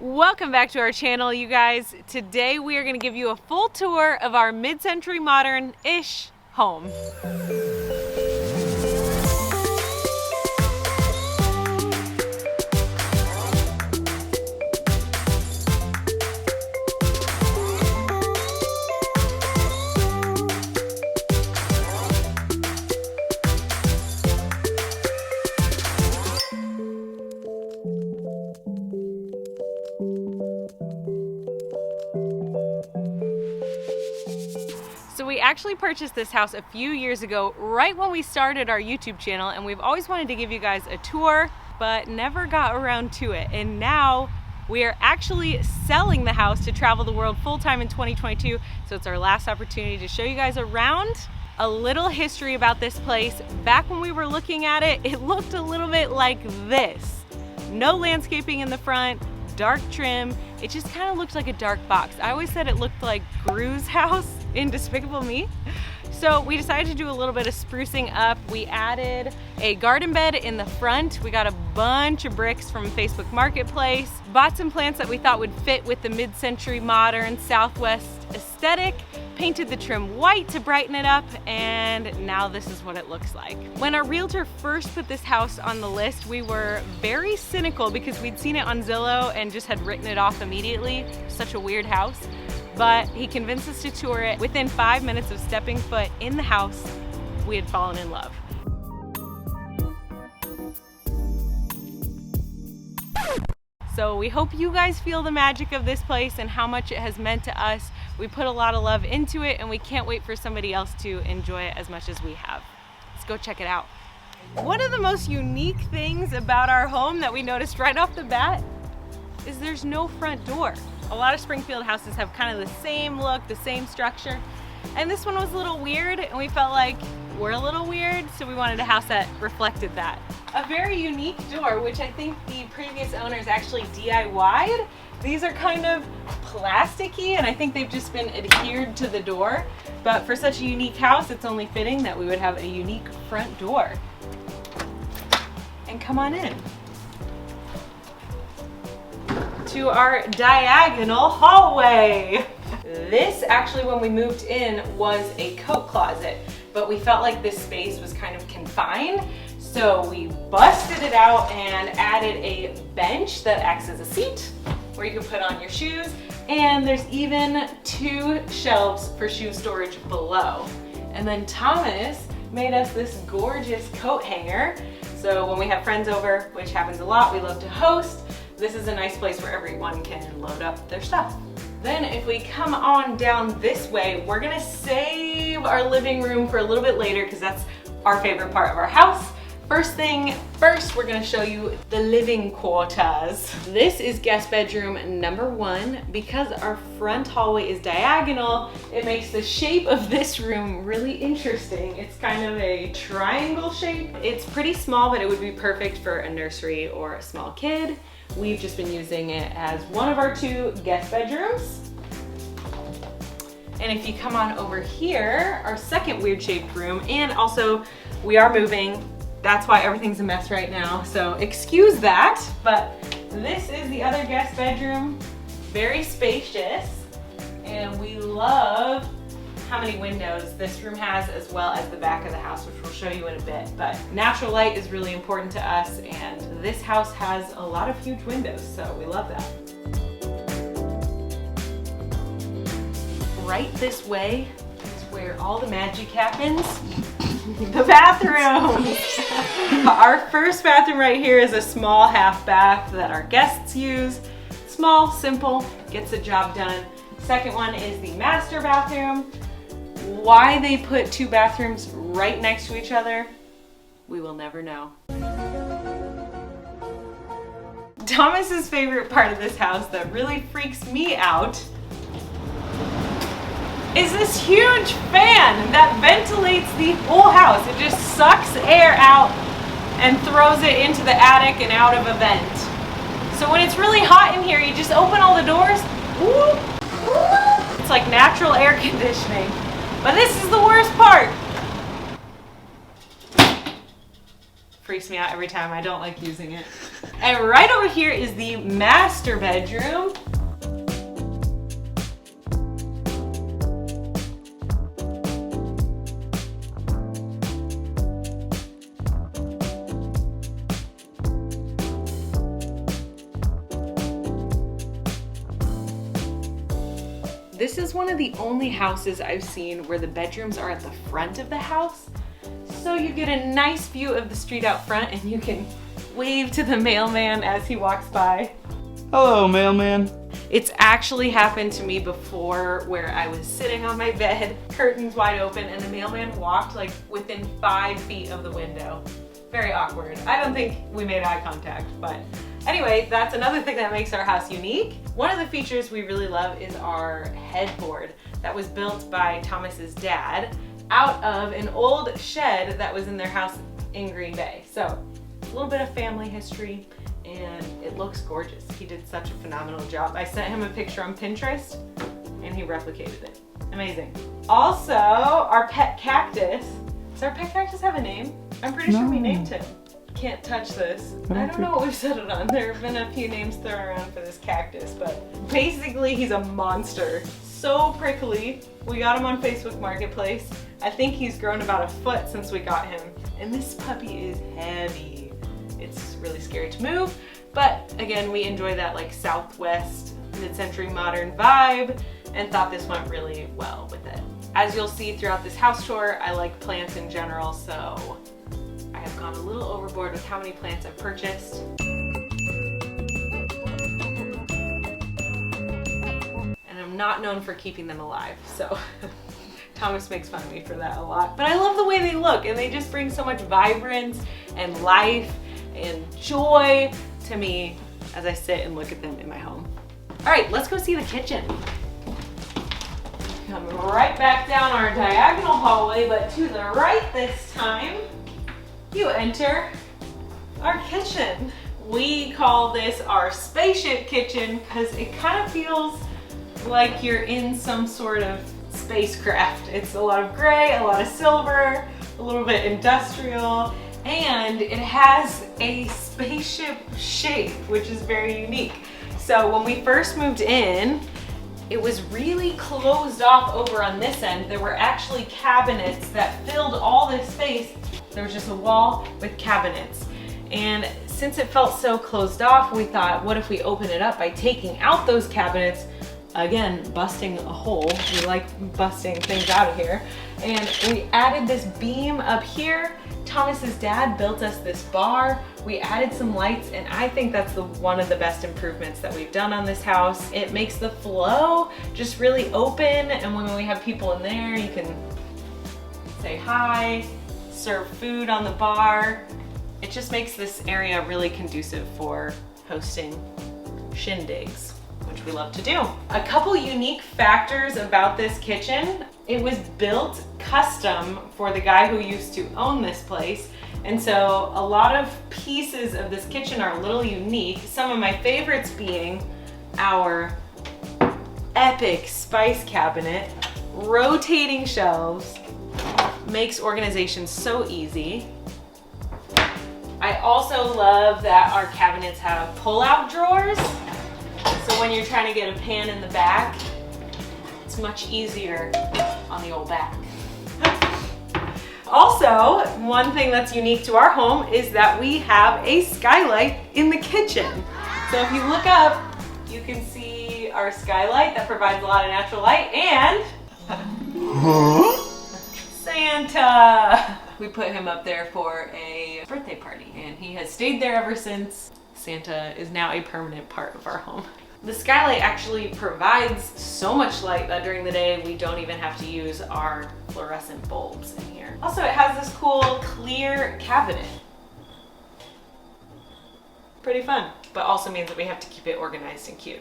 Welcome back to our channel, you guys. Today we are going to give you a full tour of our mid-century modern-ish home. So we actually purchased this house a few years ago, right when we started our YouTube channel, and we've always wanted to give you guys a tour, but never got around to it. And now we are actually selling the house to travel the world full-time in 2022, so it's our last opportunity to show you guys around. A little history about this place. Back when we were looking at it, it looked a little bit like this. No landscaping in the front, dark trim. It just kind of looked like a dark box. I always said it looked like Gru's house in Despicable Me. So we decided to do a little bit of sprucing up. We added a garden bed in the front. We got a bunch of bricks from Facebook Marketplace. Bought some plants that we thought would fit with the mid-century modern Southwest aesthetic. Painted the trim white to brighten it up, and now this is what it looks like. When our realtor first put this house on the list, we were very cynical because we'd seen it on Zillow and just had written it off immediately. Such a weird house. But he convinced us to tour it. Within 5 minutes of stepping foot in the house, we had fallen in love. So we hope you guys feel the magic of this place and how much it has meant to us. We put a lot of love into it, and we can't wait for somebody else to enjoy it as much as we have. Let's go check it out. One of the most unique things about our home that we noticed right off the bat is there's no front door. A lot of Springfield houses have kind of the same look, the same structure, and this one was a little weird, and we felt like we're a little weird, so we wanted a house that reflected that. A very unique door, which I think the previous owners actually DIY'd. These are kind of plasticky, and I think they've just been adhered to the door, but for such a unique house, it's only fitting that we would have a unique front door. And come on in to our diagonal hallway. This actually, when we moved in, was a coat closet, but we felt like this space was kind of confined, so we busted it out and added a bench that acts as a seat where you can put on your shoes, and there's even 2 shelves for shoe storage below. And then Thomas made us this gorgeous coat hanger, so when we have friends over, which happens a lot, we love to host, this is a nice place where everyone can load up their stuff. Then if we come on down this way, we're gonna save our living room for a little bit later because that's our favorite part of our house. First thing first, we're gonna show you the living quarters. This is guest bedroom number 1. Because our front hallway is diagonal, it makes the shape of this room really interesting. It's kind of a triangle shape. It's pretty small, but it would be perfect for a nursery or a small kid. We've just been using it as one of our 2 guest bedrooms. And if you come on over here, our second weird shaped room, and also we are moving. That's why everything's a mess right now, so excuse that. But this is the other guest bedroom, very spacious, and we love how many windows this room has, as well as the back of the house, which we'll show you in a bit. But natural light is really important to us, and this house has a lot of huge windows, so we love that. Right this way is where all the magic happens. The bathroom. Our first bathroom right here is a small half bath that our guests use. Small, simple, gets the job done. Second one is the master bathroom. Why they put 2 bathrooms right next to each other, we will never know. Thomas's favorite part of this house that really freaks me out is this huge fan that ventilates the whole house. It just sucks air out and throws it into the attic and out of a vent. So when it's really hot in here, you just open all the doors. It's like natural air conditioning. But this is the worst part. freaks me out every time. I don't like using it. And right over here is the master bedroom. This is one of the only houses I've seen where the bedrooms are at the front of the house. So you get a nice view of the street out front and you can wave to the mailman as he walks by. Hello, mailman. It's actually happened to me before where I was sitting on my bed, curtains wide open, and the mailman walked like within 5 feet of the window. Very awkward. I don't think we made eye contact, but anyway, that's another thing that makes our house unique. One of the features we really love is our headboard that was built by Thomas's dad out of an old shed that was in their house in Green Bay. So a little bit of family history, and it looks gorgeous. He did such a phenomenal job. I sent him a picture on Pinterest and he replicated it. Amazing. Also, our pet cactus. Does our pet cactus have a name? I'm pretty sure we named him. Can't touch this. I don't know what we've settled on. There have been a few names thrown around for this cactus, but basically he's a monster. So prickly. We got him on Facebook Marketplace. I think he's grown about a foot since we got him. And this puppy is heavy. It's really scary to move, but again, we enjoy that like Southwest, mid-century modern vibe and thought this went really well with it. As you'll see throughout this house tour, I like plants in general, so I have gone a little overboard with how many plants I've purchased. And I'm not known for keeping them alive, so Thomas makes fun of me for that a lot. But I love the way they look, and they just bring so much vibrance and life and joy to me as I sit and look at them in my home. All right, let's go see the kitchen. Come right back down our diagonal hallway, but to the right this time, you enter our kitchen. We call this our spaceship kitchen because it kind of feels like you're in some sort of spacecraft. It's a lot of gray, a lot of silver, a little bit industrial, and it has a spaceship shape, which is very unique. So when we first moved in, it was really closed off over on this end. There were actually cabinets that filled all this space. There was just a wall with cabinets. And since it felt so closed off, we thought, what if we open it up by taking out those cabinets? Again, busting a hole. We like busting things out of here. And we added this beam up here. Thomas's dad built us this bar. We added some lights, and I think that's one of the best improvements that we've done on this house. It makes the flow just really open, and when we have people in there, you can say hi, serve food on the bar. It just makes this area really conducive for hosting shindigs, which we love to do. A couple unique factors about this kitchen. It was built custom for the guy who used to own this place. And so a lot of pieces of this kitchen are a little unique. Some of my favorites being our epic spice cabinet, rotating shelves, makes organization so easy. I also love that our cabinets have pull-out drawers. So when you're trying to get a pan in the back, it's much easier on the old back. Also, one thing that's unique to our home is that we have a skylight in the kitchen. So if you look up, you can see our skylight that provides a lot of natural light, and Santa. We put him up there for a birthday party, and he has stayed there ever since. Santa is now a permanent part of our home. The skylight actually provides so much light that during the day we don't even have to use our fluorescent bulbs in here. Also, it has this cool clear cabinet. Pretty fun, but also means that we have to keep it organized and cute.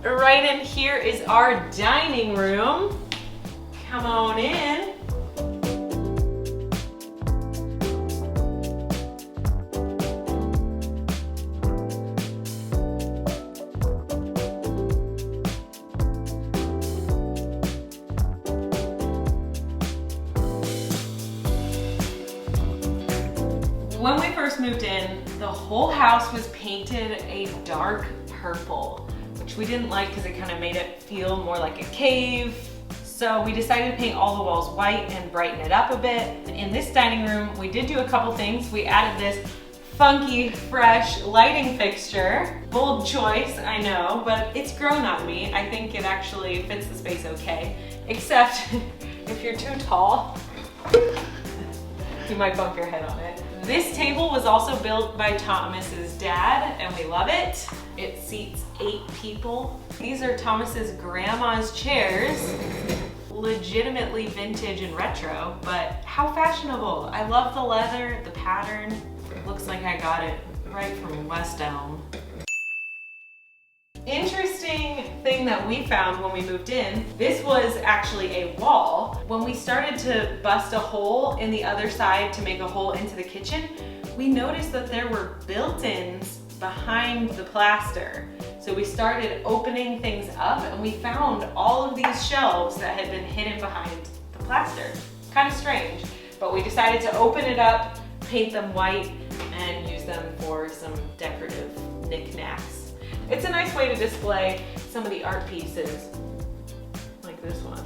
Right in here is our dining room. Come on in. When we first moved in, the whole house was painted a dark purple, which we didn't like because it kind of made it feel more like a cave. So we decided to paint all the walls white and brighten it up a bit. In this dining room, we did do a couple things. We added this funky, fresh lighting fixture. Bold choice, I know, but it's grown on me. I think it actually fits the space okay, except if you're too tall, you might bump your head on it. This table was also built by Thomas's dad, and we love it. It seats 8 people. These are Thomas's grandma's chairs. Legitimately vintage and retro, but how fashionable. I love the leather, the pattern. It looks like I got it right from West Elm. Interesting thing that we found when we moved in, this was actually a wall. When we started to bust a hole in the other side to make a hole into the kitchen, we noticed that there were built-ins behind the plaster. So we started opening things up and we found all of these shelves that had been hidden behind the plaster. Kind of strange, but we decided to open it up, paint them white, and use them for some decorative knickknacks. It's a nice way to display some of the art pieces, like this one.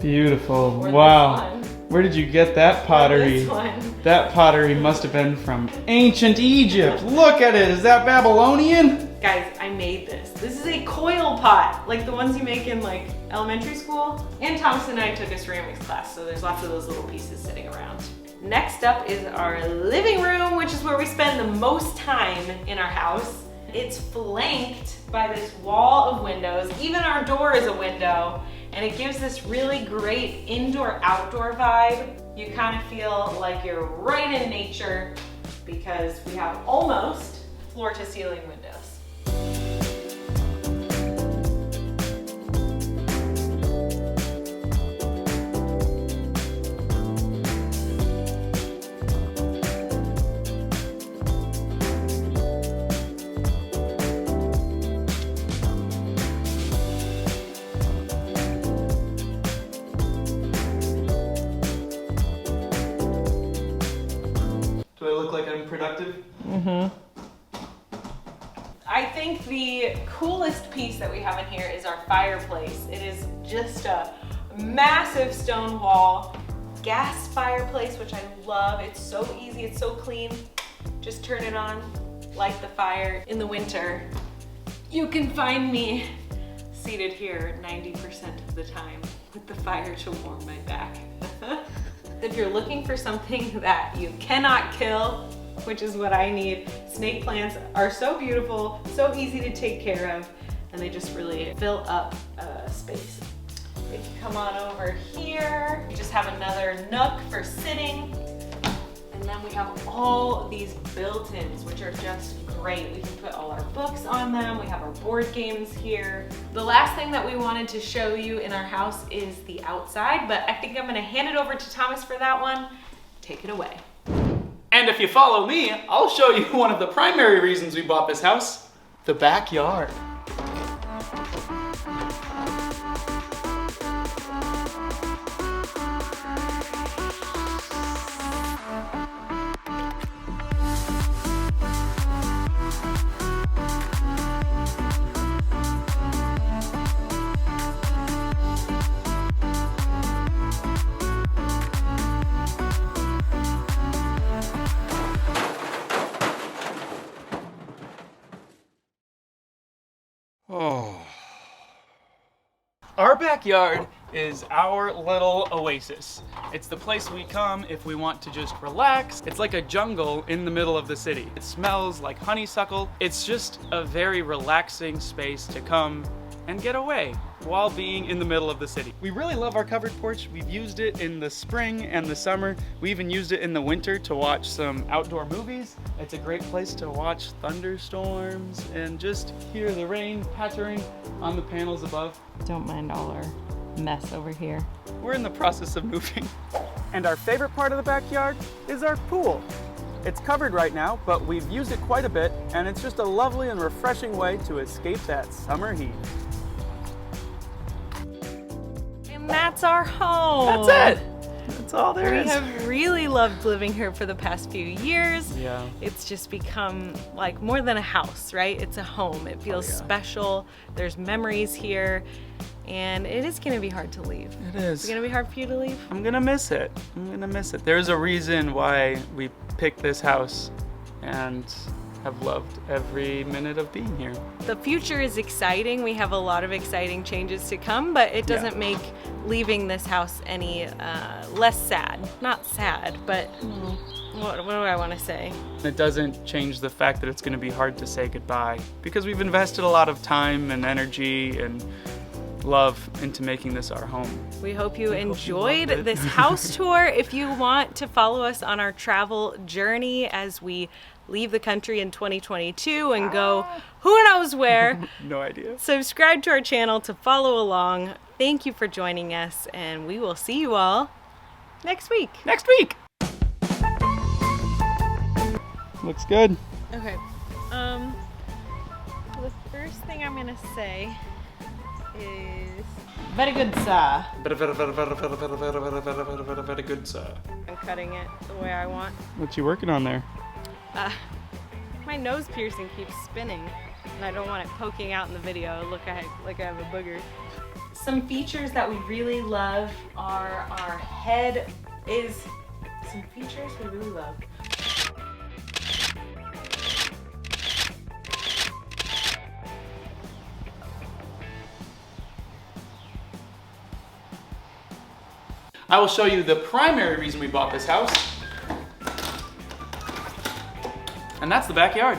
Beautiful. Or wow. this one. Where did you get that pottery? Or this one. That pottery must have been from ancient Egypt. Look at it. Is that Babylonian? Guys, I made this. This is a coil pot, like the ones you make in like elementary school. And Thomas and I took a ceramics class, so there's lots of those little pieces sitting around. Next up is our living room, which is where we spend the most time in our house. It's flanked by this wall of windows. Even our door is a window, and it gives this really great indoor-outdoor vibe. You kind of feel like you're right in nature because we have almost floor-to-ceiling windows. Do I look like I'm productive? Mm-hmm. I think the coolest piece that we have in here is our fireplace. It is just a massive stone wall, gas fireplace, which I love. It's so easy, it's so clean. Just turn it on, light the fire. In the winter, you can find me seated here 90% of the time with the fire to warm my back. If you're looking for something that you cannot kill, which is what I need, snake plants are so beautiful, so easy to take care of, and they just really fill up space. If you come on over here, we just have another nook for sitting. And then we have all these built-ins, which are just great. We can put all our books on them. We have our board games here. The last thing that we wanted to show you in our house is the outside, but I think I'm gonna hand it over to Thomas for that one. Take it away. And if you follow me, I'll show you one of the primary reasons we bought this house, the backyard. Oh. Our backyard is our little oasis. It's the place we come if we want to just relax. It's like a jungle in the middle of the city. It smells like honeysuckle. It's just a very relaxing space to come and get away while being in the middle of the city. We really love our covered porch. We've used it in the spring and the summer. We even used it in the winter to watch some outdoor movies. It's a great place to watch thunderstorms and just hear the rain pattering on the panels above. Don't mind all our mess over here. We're in the process of moving. And our favorite part of the backyard is our pool. It's covered right now, but we've used it quite a bit, and it's just a lovely and refreshing way to escape that summer heat. And that's our home. That's it. That's all there is. We have really loved living here for the past few years. Yeah. It's just become like more than a house, right? It's a home. It feels special. There's memories here. And it is gonna be hard to leave. It is. It's gonna be hard for you to leave? I'm gonna miss it. I'm gonna miss it. There's a reason why we picked this house and have loved every minute of being here. The future is exciting. We have a lot of exciting changes to come, but it doesn't make leaving this house any less sad. Not sad, but what do I want to say? It doesn't change the fact that it's gonna be hard to say goodbye because we've invested a lot of time and energy and love into making this our home. We hope you enjoyed this house tour. If you want to follow us on our travel journey as we leave the country in 2022 and go who knows where, no idea. Subscribe to our channel to follow along. Thank you for joining us, and we will see you all next week. Next week! Looks good. Okay. The first thing I'm gonna say is very good, sir. Very good, sir. I'm cutting it the way I want. What you working on there? My nose piercing keeps spinning, and I don't want it poking out in the video. Look, like I have a booger. Some features that we really love are our head is some features we really love. I will show you the primary reason we bought this house. And that's the backyard.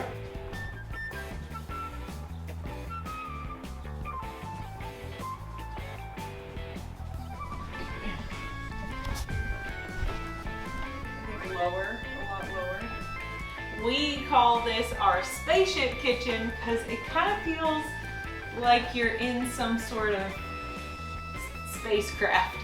Lower, a lot lower. We call this our spaceship kitchen because it kind of feels like you're in some sort of spacecraft.